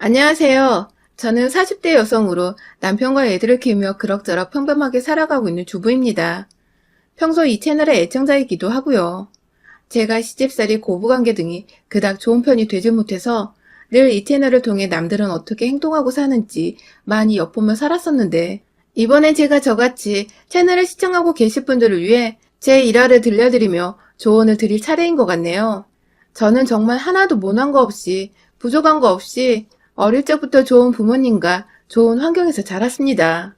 안녕하세요. 저는 40대 여성으로 남편과 애들을 키우며 그럭저럭 평범하게 살아가고 있는 주부입니다. 평소 이 채널의 애청자이기도 하고요. 제가 시집살이 고부관계 등이 그닥 좋은 편이 되지 못해서 늘 이 채널을 통해 남들은 어떻게 행동하고 사는지 많이 엿보며 살았었는데, 이번엔 제가 저같이 채널을 시청하고 계실 분들을 위해 제 일화를 들려드리며 조언을 드릴 차례인 것 같네요. 저는 정말 하나도 모난 거 없이, 부족한 거 없이 어릴 적부터 좋은 부모님과 좋은 환경에서 자랐습니다.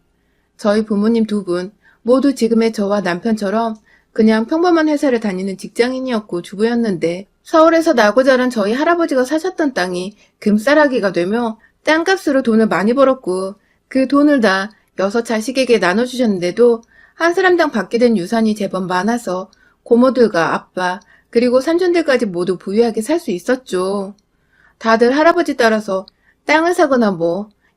저희 부모님 두 분 모두 지금의 저와 남편처럼 그냥 평범한 회사를 다니는 직장인이었고 주부였는데, 서울에서 나고 자란 저희 할아버지가 사셨던 땅이 금싸라기가 되며 땅값으로 돈을 많이 벌었고, 그 돈을 다 6자식에게 나눠주셨는데도 한 사람당 받게 된 유산이 제법 많아서 고모들과 아빠 그리고 삼촌들까지 모두 부유하게 살 수 있었죠. 다들 할아버지 따라서 땅을 사거나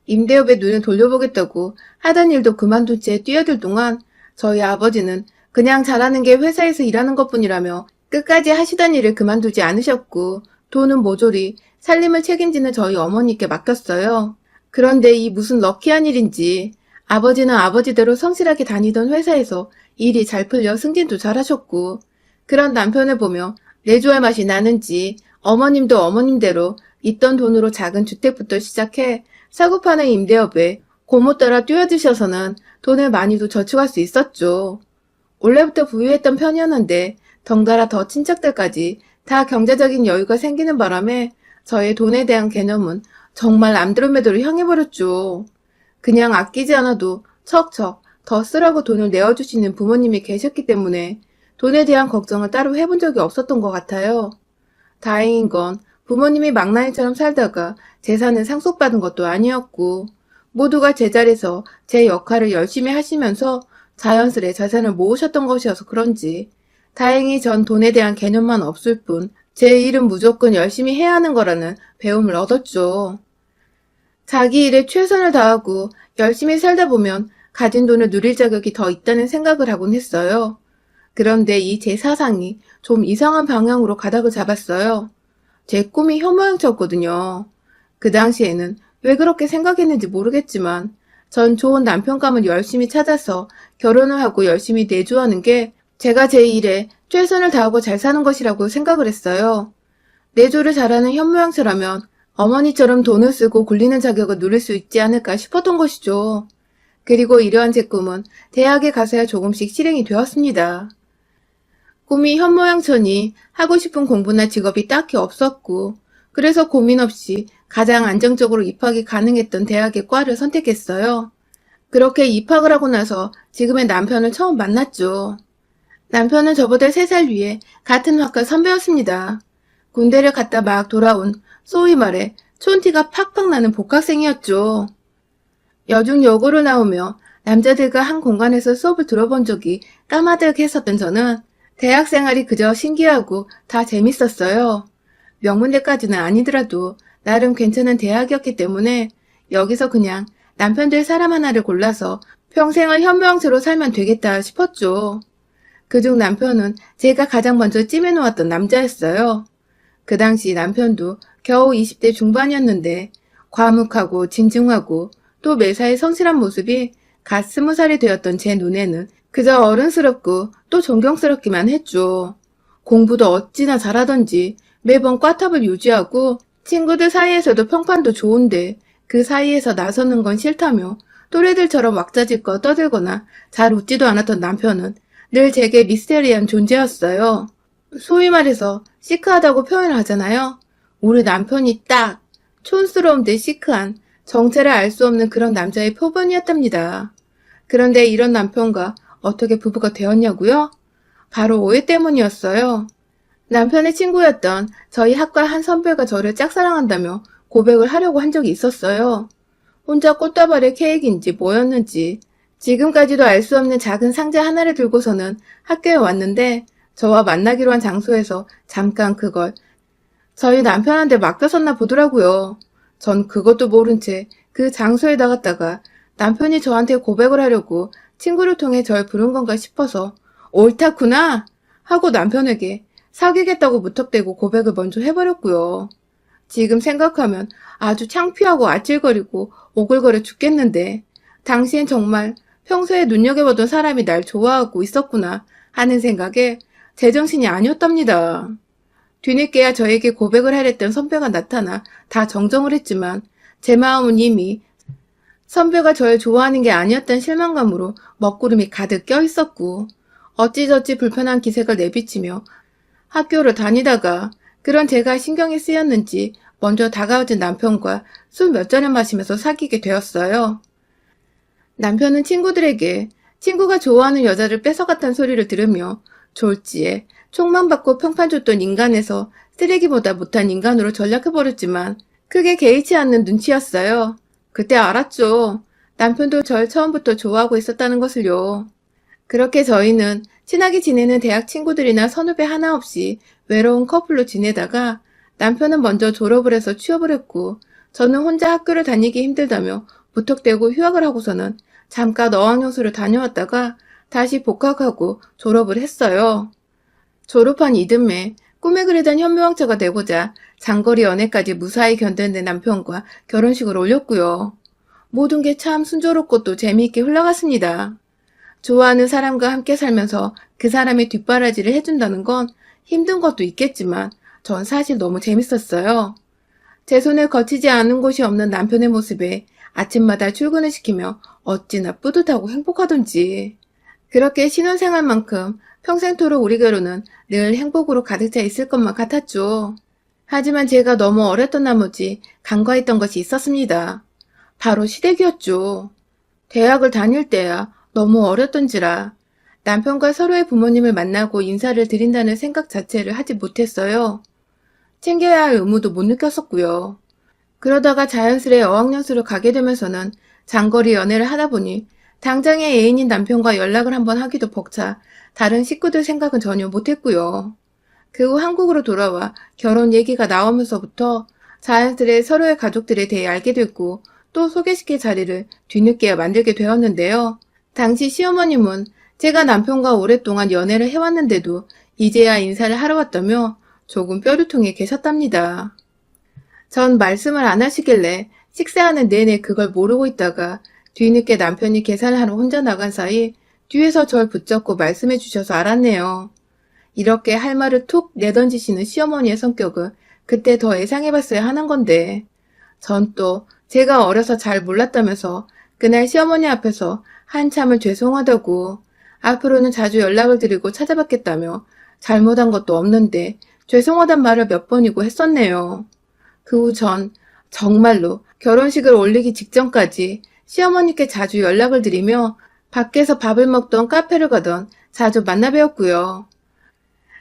임대업에 눈을 돌려보겠다고 하던 일도 그만둔 채 뛰어들 동안 저희 아버지는 그냥 잘하는 게 회사에서 일하는 것뿐이라며 끝까지 하시던 일을 그만두지 않으셨고, 돈은 모조리 살림을 책임지는 저희 어머니께 맡겼어요. 그런데 이 무슨 럭키한 일인지 아버지는 아버지대로 성실하게 다니던 회사에서 일이 잘 풀려 승진도 잘하셨고, 그런 남편을 보며 내조할 맛이 나는지 어머님도 어머님대로 있던 돈으로 작은 주택부터 시작해 사고 파는 임대업에 고모 따라 뛰어드셔서는 돈을 많이도 저축할 수 있었죠. 원래부터 부유했던 편이었는데 덩달아 더 친척들까지 다 경제적인 여유가 생기는 바람에 저의 돈에 대한 개념은 정말 안드로메다로 향해버렸죠. 그냥 아끼지 않아도 척척 더 쓰라고 돈을 내어주시는 부모님이 계셨기 때문에 돈에 대한 걱정을 따로 해본 적이 없었던 것 같아요. 다행인 건 부모님이 망나니처럼 살다가 재산을 상속받은 것도 아니었고, 모두가 제자리에서 제 역할을 열심히 하시면서 자연스레 재산을 모으셨던 것이어서 그런지 다행히 전 돈에 대한 개념만 없을 뿐 제 일은 무조건 열심히 해야 하는 거라는 배움을 얻었죠. 자기 일에 최선을 다하고 열심히 살다 보면 가진 돈을 누릴 자격이 더 있다는 생각을 하곤 했어요. 그런데 이 제 사상이 좀 이상한 방향으로 가닥을 잡았어요. 제 꿈이 현모양처였거든요. 그 당시에는 왜 그렇게 생각했는지 모르겠지만 전 좋은 남편감을 열심히 찾아서 결혼을 하고 열심히 내조하는 게 제가 제 일에 최선을 다하고 잘 사는 것이라고 생각을 했어요. 내조를 잘하는 현모양처라면 어머니처럼 돈을 쓰고 굴리는 자격을 누릴 수 있지 않을까 싶었던 것이죠. 그리고 이러한 제 꿈은 대학에 가서야 조금씩 실행이 되었습니다. 꿈이 현모양처니 하고 싶은 공부나 직업이 딱히 없었고, 그래서 고민 없이 가장 안정적으로 입학이 가능했던 대학의 과를 선택했어요. 그렇게 입학을 하고 나서 지금의 남편을 처음 만났죠. 남편은 저보다 3살 위에 같은 학과 선배였습니다. 군대를 갔다 막 돌아온 소위 말해 촌티가 팍팍 나는 복학생이었죠. 여중여고를 나오며 남자들과 한 공간에서 수업을 들어본 적이 까마득했었던 저는 대학 생활이 그저 신기하고 다 재밌었어요. 명문대까지는 아니더라도 나름 괜찮은 대학이었기 때문에 여기서 그냥 남편 될 사람 하나를 골라서 평생을 현모양처로 살면 되겠다 싶었죠. 그중 남편은 제가 가장 먼저 찜해놓았던 남자였어요. 그 당시 남편도 겨우 20대 중반이었는데 과묵하고 진중하고 또 매사에 성실한 모습이 갓 20살이 되었던 제 눈에는 그저 어른스럽고 또 존경스럽기만 했죠. 공부도 어찌나 잘하던지 매번 꽈탑을 유지하고 친구들 사이에서도 평판도 좋은데 그 사이에서 나서는 건 싫다며 또래들처럼 왁자지껄 떠들거나 잘 웃지도 않았던 남편은 늘 제게 미스테리한 존재였어요. 소위 말해서 시크하다고 표현을 하잖아요. 우리 남편이 딱 촌스러운데 시크한 정체를 알 수 없는 그런 남자의 표본이었답니다. 그런데 이런 남편과 어떻게 부부가 되었냐고요? 바로 오해 때문이었어요. 남편의 친구였던 저희 학과 한 선배가 저를 짝사랑한다며 고백을 하려고 한 적이 있었어요. 혼자 꽃다발의 케이크인지 뭐였는지 지금까지도 알 수 없는 작은 상자 하나를 들고서는 학교에 왔는데 저와 만나기로 한 장소에서 잠깐 그걸 저희 남편한테 맡겼었나 보더라고요. 전 그것도 모른 채 그 장소에 나갔다가 남편이 저한테 고백을 하려고 친구를 통해 절 부른 건가 싶어서 옳다구나 하고 남편에게 사귀겠다고 무턱대고 고백을 먼저 해버렸고요. 지금 생각하면 아주 창피하고 아찔거리고 오글거려 죽겠는데, 당시엔 정말 평소에 눈여겨보던 사람이 날 좋아하고 있었구나 하는 생각에 제정신이 아니었답니다. 뒤늦게야 저에게 고백을 하랬던 선배가 나타나 다 정정을 했지만 제 마음은 이미 선배가 저를 좋아하는 게 아니었다는 실망감으로 먹구름이 가득 껴 있었고 어찌저찌 불편한 기색을 내비치며 학교를 다니다가 그런 제가 신경이 쓰였는지 먼저 다가오던 남편과 술 몇 잔을 마시면서 사귀게 되었어요. 남편은 친구들에게 친구가 좋아하는 여자를 뺏어갔다는 소리를 들으며 졸지에 총만 받고 평판 줬던 인간에서 쓰레기보다 못한 인간으로 전락해버렸지만 크게 개의치 않는 눈치였어요. 그때 알았죠. 남편도 절 처음부터 좋아하고 있었다는 것을요. 그렇게 저희는 친하게 지내는 대학 친구들이나 선후배 하나 없이 외로운 커플로 지내다가 남편은 먼저 졸업을 해서 취업을 했고 저는 혼자 학교를 다니기 힘들다며 무턱대고 휴학을 하고서는 잠깐 어학연수를 다녀왔다가 다시 복학하고 졸업을 했어요. 졸업한 이듬해 꿈에 그리던 현모양처가 되고자 장거리 연애까지 무사히 견뎌낸 남편과 결혼식을 올렸고요. 모든 게 참 순조롭고 또 재미있게 흘러갔습니다. 좋아하는 사람과 함께 살면서 그 사람의 뒷바라지를 해준다는 건 힘든 것도 있겠지만 전 사실 너무 재밌었어요. 제 손을 거치지 않은 곳이 없는 남편의 모습에 아침마다 출근을 시키며 어찌나 뿌듯하고 행복하던지. 그렇게 신혼생활만큼 평생토록 우리 결혼은 늘 행복으로 가득 차 있을 것만 같았죠. 하지만 제가 너무 어렸던 나머지 간과했던 것이 있었습니다. 바로 시댁이었죠. 대학을 다닐 때야 너무 어렸던지라 남편과 서로의 부모님을 만나고 인사를 드린다는 생각 자체를 하지 못했어요. 챙겨야 할 의무도 못 느꼈었고요. 그러다가 자연스레 어학연수를 가게 되면서는 장거리 연애를 하다 보니 당장의 애인인 남편과 연락을 한번 하기도 벅차 다른 식구들 생각은 전혀 못했고요. 그 후 한국으로 돌아와 결혼 얘기가 나오면서부터 자연스레 서로의 가족들에 대해 알게 됐고 또 소개시킬 자리를 뒤늦게 만들게 되었는데요. 당시 시어머님은 제가 남편과 오랫동안 연애를 해왔는데도 이제야 인사를 하러 왔다며 조금 뼈류통에 계셨답니다. 전 말씀을 안 하시길래 식사하는 내내 그걸 모르고 있다가 뒤늦게 남편이 계산을 하러 혼자 나간 사이 뒤에서 절 붙잡고 말씀해 주셔서 알았네요. 이렇게 할 말을 툭 내던지시는 시어머니의 성격을 그때 더 예상해봤어야 하는 건데 전 또 제가 어려서 잘 몰랐다면서 그날 시어머니 앞에서 한참을 죄송하다고 앞으로는 자주 연락을 드리고 찾아뵙겠다며 잘못한 것도 없는데 죄송하단 말을 몇 번이고 했었네요. 그 후 전 정말로 결혼식을 올리기 직전까지 시어머니께 자주 연락을 드리며 밖에서 밥을 먹던 카페를 가던 자주 만나 뵈었고요.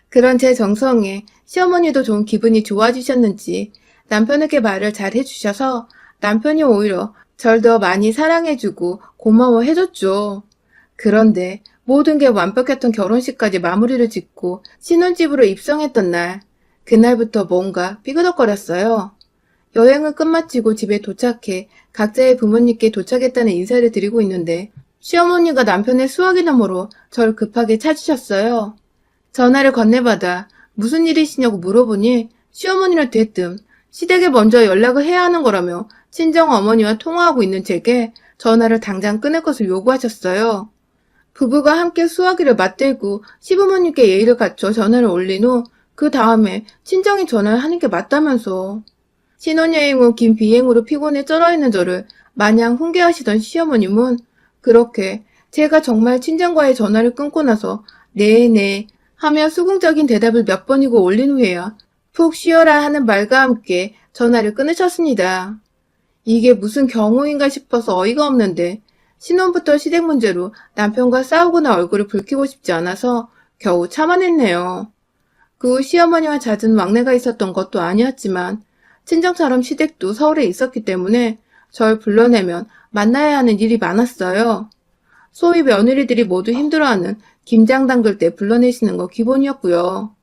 그런 제 정성에 시어머니도 좀 기분이 좋아지셨는지 남편에게 말을 잘 해주셔서 남편이 오히려 절 더 많이 사랑해주고 고마워해줬죠. 그런데 모든 게 완벽했던 결혼식까지 마무리를 짓고 신혼집으로 입성했던 날, 그날부터 뭔가 삐그덕거렸어요. 여행을 끝마치고 집에 도착해 각자의 부모님께 도착했다는 인사를 드리고 있는데 시어머니가 남편의 수화기 너머로 절 급하게 찾으셨어요. 전화를 건네받아 무슨 일이시냐고 물어보니 시어머니는 대뜸 시댁에 먼저 연락을 해야 하는 거라며 친정 어머니와 통화하고 있는 제게 전화를 당장 끊을 것을 요구하셨어요. 부부가 함께 수화기를 맞들고 시부모님께 예의를 갖춰 전화를 올린 후 그 다음에 친정이 전화를 하는 게 맞다면서. 신혼여행 후 긴 비행으로 피곤해 쩔어있는 저를 마냥 훈계하시던 시어머님은 그렇게 제가 정말 친정과의 전화를 끊고 나서 네네 하며 수긍적인 대답을 몇 번이고 올린 후에야 푹 쉬어라 하는 말과 함께 전화를 끊으셨습니다. 이게 무슨 경우인가 싶어서 어이가 없는데 신혼부터 시댁 문제로 남편과 싸우거나 얼굴을 붉히고 싶지 않아서 겨우 참아냈네요. 그 후 시어머니와 잦은 왕래가 있었던 것도 아니었지만 친정처럼 시댁도 서울에 있었기 때문에 절 불러내면 만나야 하는 일이 많았어요. 소위 며느리들이 모두 힘들어하는 김장 담글 때 불러내시는 거 기본이었고요.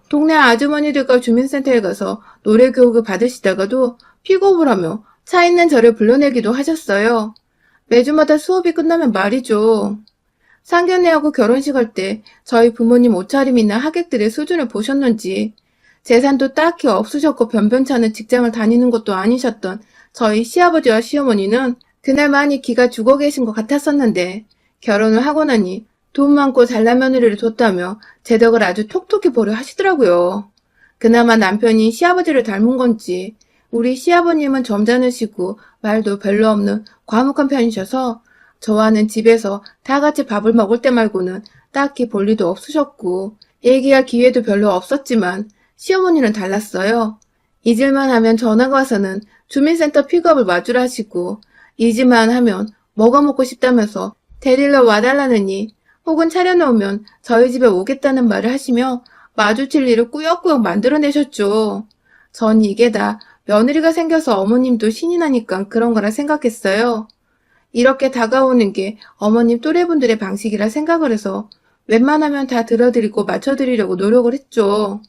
동네 아주머니들과 주민센터에 가서 노래 교육을 받으시다가도 픽업을 하며 차 있는 저를 불러내기도 하셨어요. 매주마다 수업이 끝나면 말이죠. 상견례하고 결혼식 할 때 저희 부모님 옷차림이나 하객들의 수준을 보셨는지 재산도 딱히 없으셨고 변변치 않은 직장을 다니는 것도 아니셨던 저희 시아버지와 시어머니는 그날 많이 기가 죽어 계신 것 같았었는데 결혼을 하고 나니 돈 많고 잘난 며느리를 뒀다며 제 덕을 아주 톡톡히 보려 하시더라고요. 그나마 남편이 시아버지를 닮은 건지 우리 시아버님은 점잖으시고 말도 별로 없는 과묵한 편이셔서 저와는 집에서 다 같이 밥을 먹을 때 말고는 딱히 볼 일도 없으셨고 얘기할 기회도 별로 없었지만 시어머니는 달랐어요. 잊을만 하면 전화가 와서는 주민센터 픽업을 마주라 하시고 잊을만 하면 뭐가 먹고 싶다면서 데리러 와달라느니 혹은 차려놓으면 저희 집에 오겠다는 말을 하시며 마주칠 일을 꾸역꾸역 만들어내셨죠. 전 이게 다 며느리가 생겨서 어머님도 신이 나니까 그런 거라 생각했어요. 이렇게 다가오는 게 어머님 또래분들의 방식이라 생각을 해서 웬만하면 다 들어드리고 맞춰드리려고 노력을 했죠.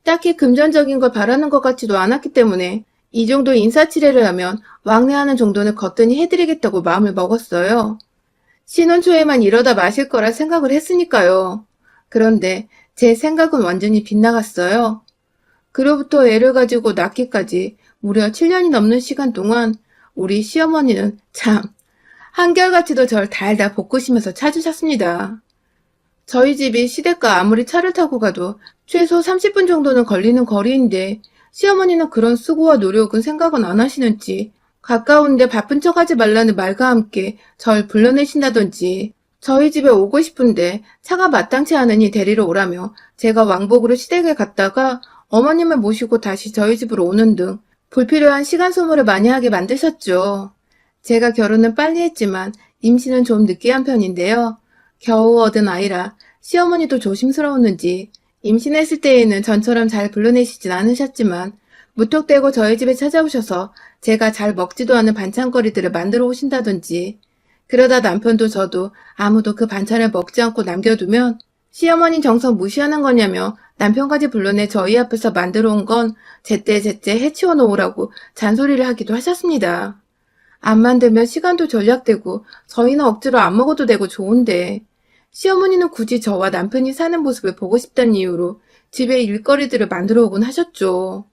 딱히 금전적인 걸 바라는 것 같지도 않았기 때문에 이 정도 인사치레를 하면 왕래하는 정도는 거뜬히 해드리겠다고 마음을 먹었어요. 신혼 초에만 이러다 마실 거라 생각을 했으니까요. 그런데 제 생각은 완전히 빗나갔어요. 그로부터 애를 가지고 낳기까지 무려 7년이 넘는 시간 동안 우리 시어머니는 참 한결같이도 절 달달 볶으시면서 찾으셨습니다. 저희 집이 시댁과 아무리 차를 타고 가도 최소 30분 정도는 걸리는 거리인데 시어머니는 그런 수고와 노력은 생각은 안 하시는지 가까운데 바쁜 척하지 말라는 말과 함께 절 불러내신다든지 저희 집에 오고 싶은데 차가 마땅치 않으니 데리러 오라며 제가 왕복으로 시댁에 갔다가 어머님을 모시고 다시 저희 집으로 오는 등 불필요한 시간 소모를 많이 하게 만드셨죠. 제가 결혼은 빨리 했지만 임신은 좀 늦게 한 편인데요. 겨우 얻은 아이라 시어머니도 조심스러웠는지 임신했을 때에는 전처럼 잘 불러내시진 않으셨지만 무턱대고 저희 집에 찾아오셔서 제가 잘 먹지도 않은 반찬거리들을 만들어 오신다든지 그러다 남편도 저도 아무도 그 반찬을 먹지 않고 남겨두면 시어머니 정성 무시하는 거냐며 남편까지 불러내 저희 앞에서 만들어 온 건 제때제때 해치워 놓으라고 잔소리를 하기도 하셨습니다. 안 만들면 시간도 절약되고 저희는 억지로 안 먹어도 되고 좋은데 시어머니는 굳이 저와 남편이 사는 모습을 보고 싶다는 이유로 집에 일거리들을 만들어 오곤 하셨죠.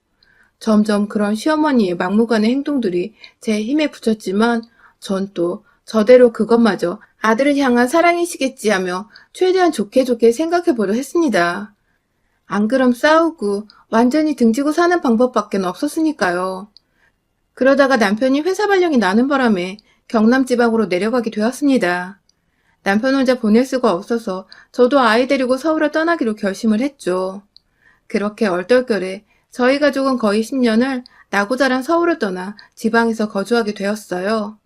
점점 그런 시어머니의 막무가내 행동들이 제 힘에 붙였지만 전 또 저대로 그것마저 아들을 향한 사랑이시겠지 하며 최대한 좋게 생각해보려 했습니다. 안 그럼 싸우고 완전히 등지고 사는 방법밖에 없었으니까요. 그러다가 남편이 회사 발령이 나는 바람에 경남 지방으로 내려가게 되었습니다. 남편 혼자 보낼 수가 없어서 저도 아이 데리고 서울을 떠나기로 결심을 했죠. 그렇게 얼떨결에 저희 가족은 거의 10년을 나고 자란 서울을 떠나 지방에서 거주하게 되었어요.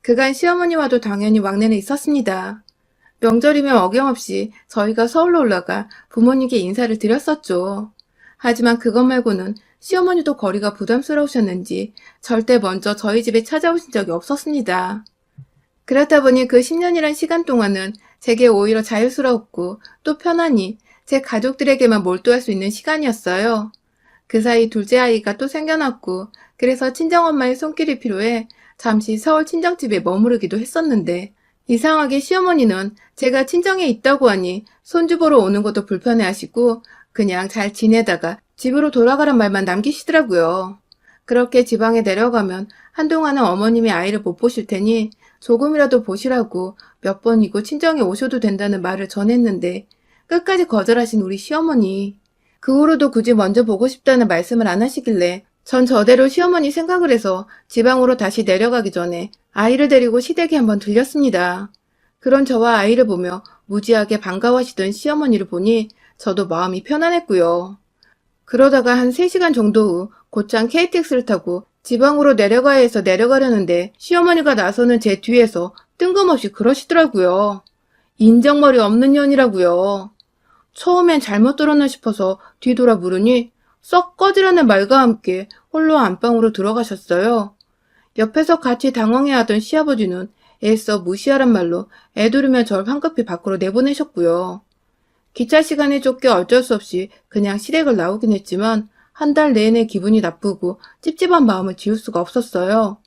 그간 시어머니와도 당연히 왕래는 있었습니다. 명절이면 어김없이 저희가 서울로 올라가 부모님께 인사를 드렸었죠. 하지만 그것 말고는 시어머니도 거리가 부담스러우셨는지 절대 먼저 저희 집에 찾아오신 적이 없었습니다. 그렇다 보니 그 10년이란 시간 동안은 제게 오히려 자유스러웠고 또 편안히 제 가족들에게만 몰두할 수 있는 시간이었어요. 그 사이 둘째 아이가 또 생겨났고 그래서 친정엄마의 손길이 필요해 잠시 서울 친정집에 머무르기도 했었는데 이상하게 시어머니는 제가 친정에 있다고 하니 손주 보러 오는 것도 불편해하시고 그냥 잘 지내다가 집으로 돌아가란 말만 남기시더라고요. 그렇게 지방에 내려가면 한동안은 어머님이 아이를 못 보실 테니 조금이라도 보시라고 몇 번이고 친정에 오셔도 된다는 말을 전했는데 끝까지 거절하신 우리 시어머니. 그 후로도 굳이 먼저 보고 싶다는 말씀을 안 하시길래 전 저대로 시어머니 생각을 해서 지방으로 다시 내려가기 전에 아이를 데리고 시댁에 한번 들렸습니다. 그런 저와 아이를 보며 무지하게 반가워하시던 시어머니를 보니 저도 마음이 편안했고요. 그러다가 한 3시간 정도 후 곧장 KTX를 타고 지방으로 내려가야 해서 내려가려는데 시어머니가 나서는 제 뒤에서 뜬금없이 그러시더라고요. 인정머리 없는 년이라고요. 처음엔 잘못 들었나 싶어서 뒤돌아 물으니 썩 꺼지라는 말과 함께 홀로 안방으로 들어가셨어요. 옆에서 같이 당황해하던 시아버지는 애써 무시하란 말로 애두르며 절 황급히 밖으로 내보내셨고요. 기차 시간에 쫓겨 어쩔 수 없이 그냥 시댁을 나오긴 했지만 한 달 내내 기분이 나쁘고 찝찝한 마음을 지울 수가 없었어요.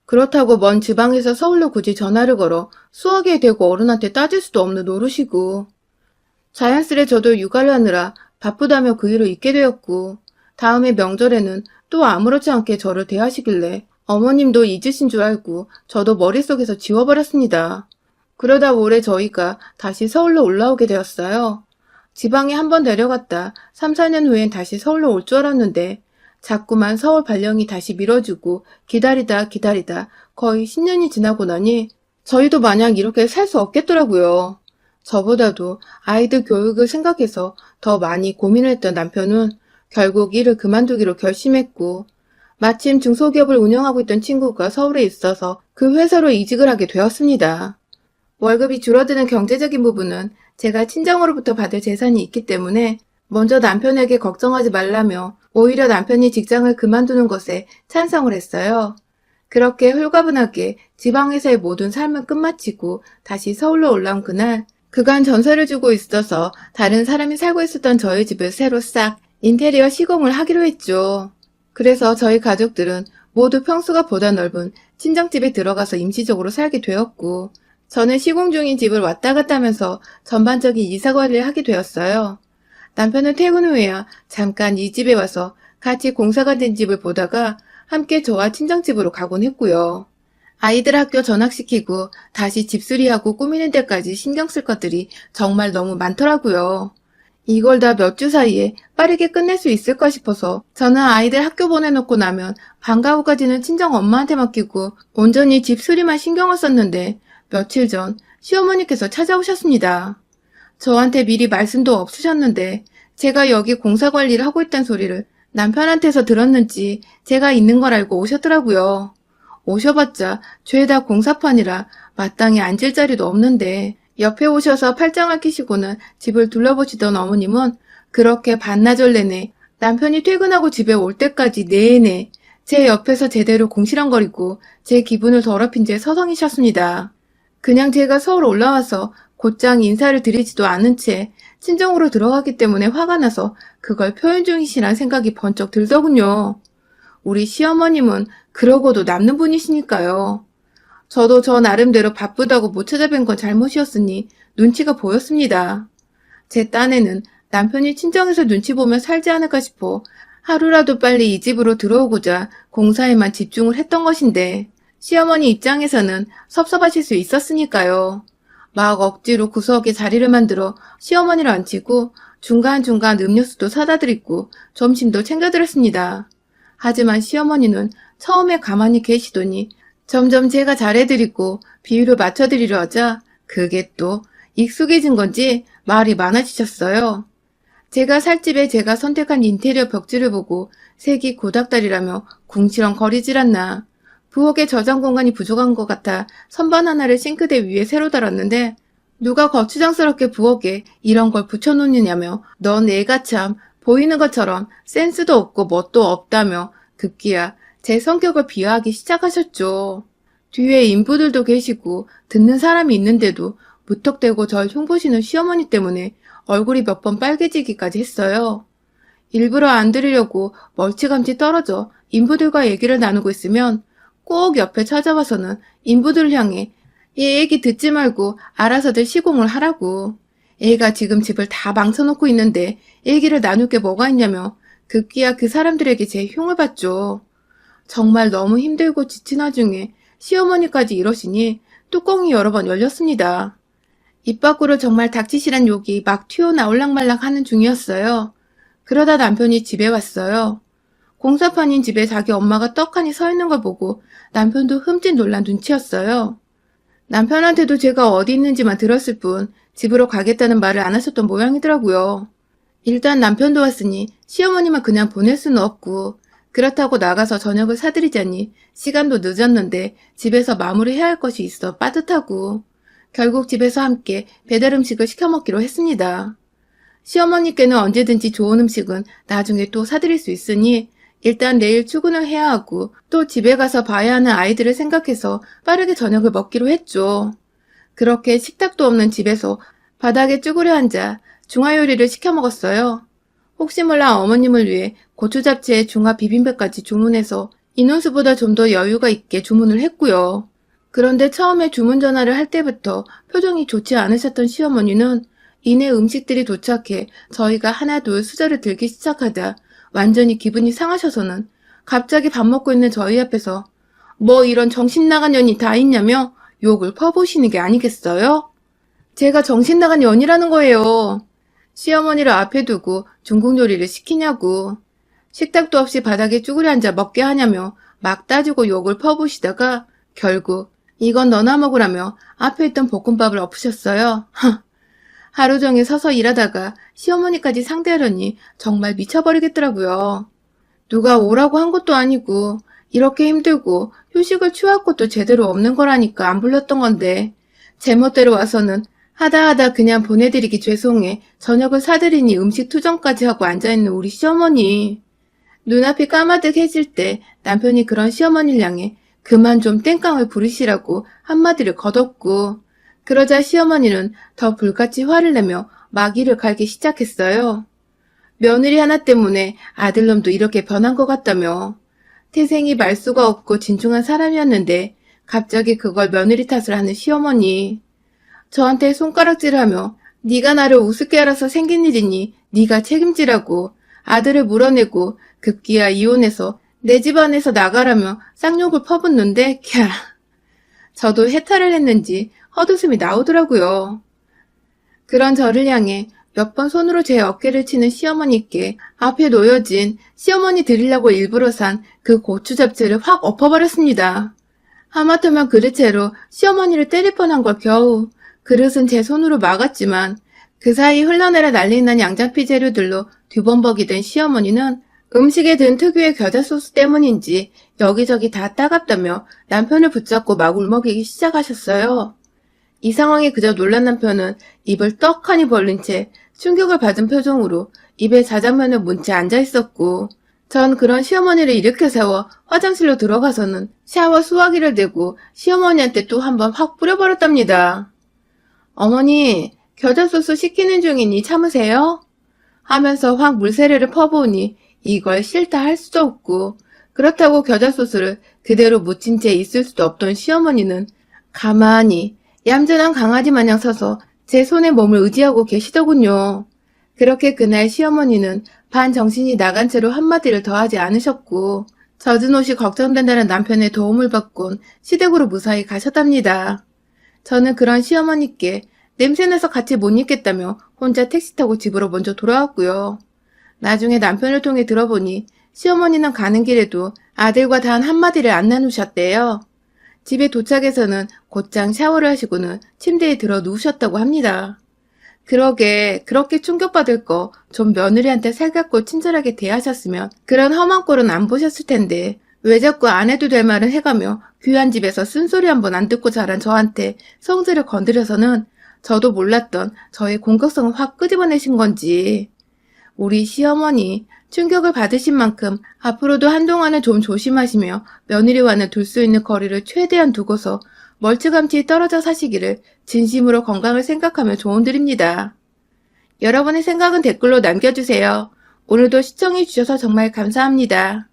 그렇다고 먼 지방에서 서울로 굳이 전화를 걸어 수학에 대고 어른한테 따질 수도 없는 노릇이고 자연스레 저도 육아를 하느라 바쁘다며 그 일을 잊게 되었고, 다음에 명절에는 또 아무렇지 않게 저를 대하시길래 어머님도 잊으신 줄 알고 저도 머릿속에서 지워버렸습니다. 그러다 올해 저희가 다시 서울로 올라오게 되었어요. 지방에 한번 내려갔다 3, 4년 후엔 다시 서울로 올 줄 알았는데 자꾸만 서울 발령이 다시 미뤄지고 기다리다 거의 10년이 지나고 나니 저희도 마냥 이렇게 살 수 없겠더라고요. 저보다도 아이들 교육을 생각해서 더 많이 고민을 했던 남편은 결국 일을 그만두기로 결심했고 마침 중소기업을 운영하고 있던 친구가 서울에 있어서 그 회사로 이직을 하게 되었습니다. 월급이 줄어드는 경제적인 부분은 제가 친정으로부터 받을 재산이 있기 때문에 먼저 남편에게 걱정하지 말라며 오히려 남편이 직장을 그만두는 것에 찬성을 했어요. 그렇게 홀가분하게 지방에서의 모든 삶을 끝마치고 다시 서울로 올라온 그날, 그간 전세를 주고 있어서 다른 사람이 살고 있었던 저희 집을 새로 싹 인테리어 시공을 하기로 했죠. 그래서 저희 가족들은 모두 평수가 보다 넓은 친정집에 들어가서 임시적으로 살게 되었고, 저는 시공 중인 집을 왔다 갔다 하면서 전반적인 이사관리를 하게 되었어요. 남편은 퇴근 후에야 잠깐 이 집에 와서 같이 공사가 된 집을 보다가 함께 저와 친정집으로 가곤 했고요. 아이들 학교 전학시키고 다시 집수리하고 꾸미는 데까지 신경 쓸 것들이 정말 너무 많더라고요. 이걸 다 몇 주 사이에 빠르게 끝낼 수 있을까 싶어서 저는 아이들 학교 보내놓고 나면 방과 후까지는 친정 엄마한테 맡기고 온전히 집수리만 신경을 썼는데 며칠 전 시어머니께서 찾아오셨습니다. 저한테 미리 말씀도 없으셨는데 제가 여기 공사 관리를 하고 있다는 소리를 남편한테서 들었는지 제가 있는 걸 알고 오셨더라고요. 오셔봤자 죄다 공사판이라 마땅히 앉을 자리도 없는데 옆에 오셔서 팔짱을 끼시고는 집을 둘러보시던 어머님은 그렇게 반나절 내내 남편이 퇴근하고 집에 올 때까지 내내 제 옆에서 제대로 공시렁거리고 제 기분을 더럽힌 채 서성이셨습니다. 그냥 제가 서울 올라와서 곧장 인사를 드리지도 않은 채 친정으로 들어가기 때문에 화가 나서 그걸 표현 중이시란 생각이 번쩍 들더군요. 우리 시어머님은 그러고도 남는 분이시니까요. 저도 저 나름대로 바쁘다고 못 찾아뵌 건 잘못이었으니 눈치가 보였습니다. 제 딴에는 남편이 친정에서 눈치 보며 살지 않을까 싶어 하루라도 빨리 이 집으로 들어오고자 공사에만 집중을 했던 것인데 시어머니 입장에서는 섭섭하실 수 있었으니까요. 막 억지로 구석에 자리를 만들어 시어머니를 앉히고 중간중간 음료수도 사다 드리고 점심도 챙겨드렸습니다. 하지만 시어머니는 처음에 가만히 계시더니 점점 제가 잘해드리고 비율을 맞춰드리려 하자 그게 또 익숙해진 건지 말이 많아지셨어요. 제가 살 집에 제가 선택한 인테리어 벽지를 보고 색이 고닥다리라며 궁시렁거리질 않나. 부엌에 저장 공간이 부족한 것 같아 선반 하나를 싱크대 위에 새로 달았는데 누가 거추장스럽게 부엌에 이런 걸 붙여놓느냐며 넌 애가 참 보이는 것처럼 센스도 없고 멋도 없다며 급기야 제 성격을 비하하기 시작하셨죠. 뒤에 인부들도 계시고 듣는 사람이 있는데도 무턱대고 절 흉보시는 시어머니 때문에 얼굴이 몇 번 빨개지기까지 했어요. 일부러 안 들으려고 멀찌감치 떨어져 인부들과 얘기를 나누고 있으면 꼭 옆에 찾아와서는 인부들을 향해 얘 얘기 듣지 말고 알아서들 시공을 하라고. 애가 지금 집을 다 망쳐놓고 있는데 얘기를 나눌 게 뭐가 있냐며 급기야 그 사람들에게 제 흉을 봤죠. 정말 너무 힘들고 지친 와중에 시어머니까지 이러시니 뚜껑이 여러 번 열렸습니다. 입 밖으로 정말 닥치시란 욕이 막 튀어나올랑말랑 하는 중이었어요. 그러다 남편이 집에 왔어요. 공사판인 집에 자기 엄마가 떡하니 서 있는 걸 보고 남편도 흠칫 놀란 눈치였어요. 남편한테도 제가 어디 있는지만 들었을 뿐 집으로 가겠다는 말을 안 하셨던 모양이더라고요. 일단 남편도 왔으니 시어머니만 그냥 보낼 수는 없고 그렇다고 나가서 저녁을 사드리자니 시간도 늦었는데 집에서 마무리해야 할 것이 있어 빠듯하고 결국 집에서 함께 배달 음식을 시켜 먹기로 했습니다. 시어머니께는 언제든지 좋은 음식은 나중에 또 사드릴 수 있으니 일단 내일 출근을 해야 하고 또 집에 가서 봐야 하는 아이들을 생각해서 빠르게 저녁을 먹기로 했죠. 그렇게 식탁도 없는 집에서 바닥에 쭈그려 앉아 중화요리를 시켜 먹었어요. 혹시 몰라 어머님을 위해 고추 잡채에 중화 비빔밥까지 주문해서 인원수보다 좀 더 여유가 있게 주문을 했고요. 그런데 처음에 주문 전화를 할 때부터 표정이 좋지 않으셨던 시어머니는 이내 음식들이 도착해 저희가 하나둘 수저를 들기 시작하자 완전히 기분이 상하셔서는 갑자기 밥 먹고 있는 저희 앞에서 뭐 이런 정신 나간 년이 다 있냐며 욕을 퍼부으시는 게 아니겠어요? 제가 정신 나간 년이라는 거예요. 시어머니를 앞에 두고 중국 요리를 시키냐고. 식탁도 없이 바닥에 쭈그려 앉아 먹게 하냐며 막 따지고 욕을 퍼부으시다가 결국 이건 너나 먹으라며 앞에 있던 볶음밥을 엎으셨어요. 하루 종일 서서 일하다가 시어머니까지 상대하려니 정말 미쳐버리겠더라고요. 누가 오라고 한 것도 아니고 이렇게 힘들고 휴식을 취할 것도 제대로 없는 거라니까 안 불렀던 건데 제멋대로 와서는 하다 그냥 보내드리기 죄송해 저녁을 사드리니 음식 투정까지 하고 앉아있는 우리 시어머니. 눈앞이 까마득해질 때 남편이 그런 시어머니를 향해 그만 좀 땡깡을 부리시라고 한마디를 거뒀고 그러자 시어머니는 더 불같이 화를 내며 마귀를 갈기 시작했어요. 며느리 하나 때문에 아들놈도 이렇게 변한 것 같다며. 태생이 말수가 없고 진중한 사람이었는데 갑자기 그걸 며느리 탓을 하는 시어머니. 저한테 손가락질하며 네가 나를 우습게 알아서 생긴 일이니 네가 책임지라고 아들을 물어내고 급기야 이혼해서 내 집안에서 나가라며 쌍욕을 퍼붓는데 캬. 저도 해탈을 했는지 헛웃음이 나오더라고요. 그런 저를 향해 몇 번 손으로 제 어깨를 치는 시어머니께 앞에 놓여진 시어머니 드리려고 일부러 산 그 고추 잡채를 확 엎어버렸습니다. 하마터면 그릇채로 시어머니를 때릴 뻔한 걸 겨우. 그릇은 제 손으로 막았지만 그 사이 흘러내려 난리난 양장피 재료들로 뒤범벅이 된 시어머니는 음식에 든 특유의 겨자 소스 때문인지 여기저기 다 따갑다며 남편을 붙잡고 막 울먹이기 시작하셨어요. 이 상황에 그저 놀란 남편은 입을 떡하니 벌린 채 충격을 받은 표정으로 입에 자장면을 문 채 앉아있었고 전 그런 시어머니를 일으켜 세워 화장실로 들어가서는 샤워 수화기를 대고 시어머니한테 또 한 번 확 뿌려버렸답니다. 어머니, 겨자소스 시키는 중이니 참으세요? 하면서 확 물세례를 퍼부으니 이걸 싫다 할 수도 없고 그렇다고 겨자소스를 그대로 묻힌 채 있을 수도 없던 시어머니는 가만히 얌전한 강아지 마냥 서서 제 손에 몸을 의지하고 계시더군요. 그렇게 그날 시어머니는 반정신이 나간 채로 한마디를 더 하지 않으셨고 젖은 옷이 걱정된다는 남편의 도움을 받곤 시댁으로 무사히 가셨답니다. 저는 그런 시어머니께 냄새나서 같이 못 있겠다며 혼자 택시 타고 집으로 먼저 돌아왔고요. 나중에 남편을 통해 들어보니 시어머니는 가는 길에도 아들과 단 한마디를 안 나누셨대요. 집에 도착해서는 곧장 샤워를 하시고는 침대에 들어 누우셨다고 합니다. 그러게 그렇게 충격받을 거 좀 며느리한테 살갑고 친절하게 대하셨으면 그런 험한 꼴은 안 보셨을 텐데 왜 자꾸 안 해도 될 말을 해가며 귀한 집에서 쓴소리 한 번 안 듣고 자란 저한테 성질을 건드려서는 저도 몰랐던 저의 공격성을 확 끄집어내신 건지. 우리 시어머니 충격을 받으신 만큼 앞으로도 한동안은 좀 조심하시며 며느리와는 둘 수 있는 거리를 최대한 두고서 멀찌감치 떨어져 사시기를 진심으로 건강을 생각하며 조언드립니다. 여러분의 생각은 댓글로 남겨주세요. 오늘도 시청해주셔서 정말 감사합니다.